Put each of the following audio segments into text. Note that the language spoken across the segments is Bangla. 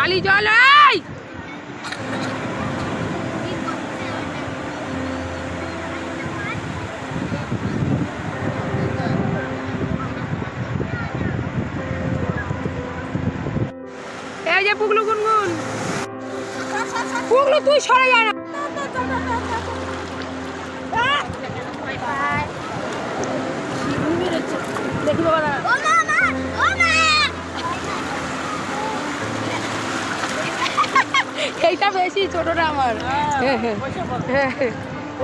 জলই জল। এই যে পুগলু গুনগুন, পুগলু তুই সরে যা না। দেখি বাবা, এইটা বেশি ছোটটা আমার।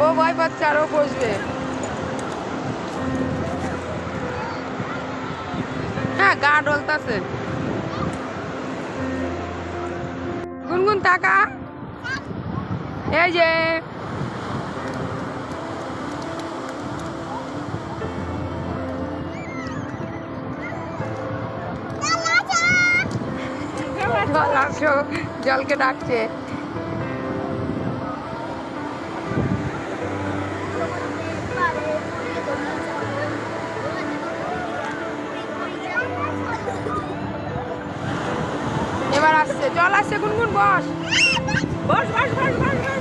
ও ভয় পাচ্ছে, আরো বসবে। হ্যাঁ, গা ডলতাছে। গুনগুন তাকা, এই যে জল আসো, জলকে ডাকছে। এবার আসছে, জল আসছে। গুনগুন বস বস বস বস বস বস।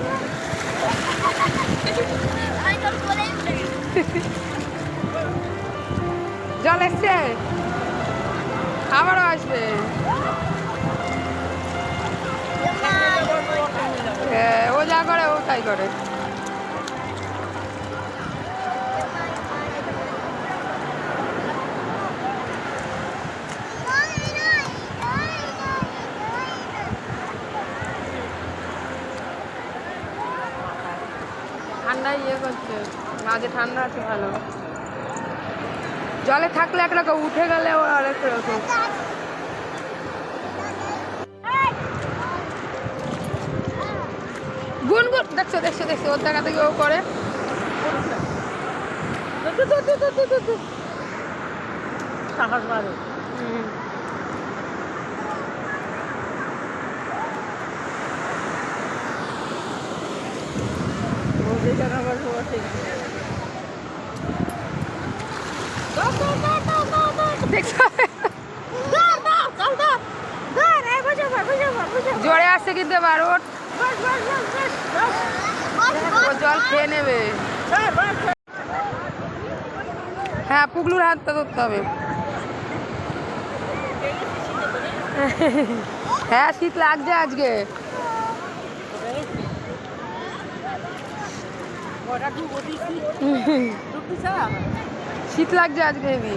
জল এসছে, আবারও আসবে। ও যা করে ও তাই করে। ঠান্ডা ইয়ে করছে, মাঝে ঠান্ডা আছে ভালো। জলে থাকলে একরকম, উঠে গেলে ও আরেক রকম। গুনগুন দেখছো দেখছো দেখছো, ওর জায়গা থেকে ও করে। সাহস বাড়ে। জোরে আসছে কিন্তু এবার ওর জল খেয়ে নেবে। হ্যাঁ, পুগলুর হাতটা ধরতে হবে। হ্যাঁ, শীত লাগছে আজকে। শীত লাগছে আজকে হেবি।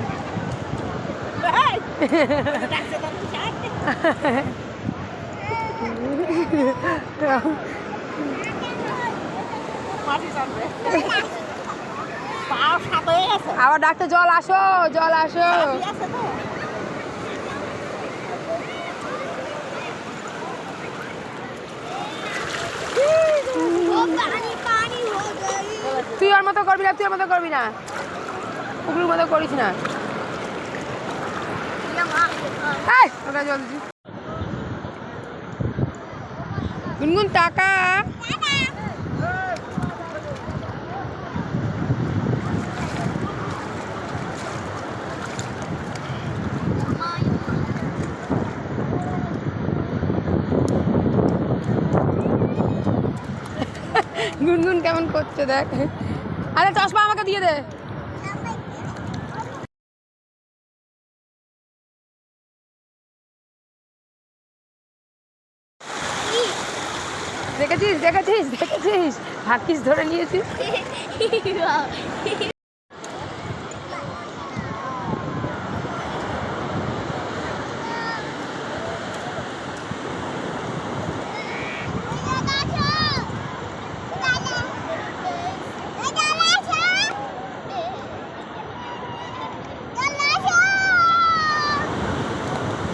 আবার ডাক্তার, জল আসো জল আসো। তুই ওর মতো করবি না, তুই ওর মতো করবি না, পুকুরের মতো করিস না। ওটা জল দিচ্ছি। গুনগুন টাকা, গুনগুন কেমন করছে দেখ। আরে চশমা আমাকে দিয়ে দে। দেখেছিস দেখেছিস দেখেছিস, ভাগ্যিস ধরে নিয়েছিস।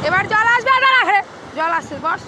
এবার জল আসবে, দাঁড়া, জল আসছে, বস।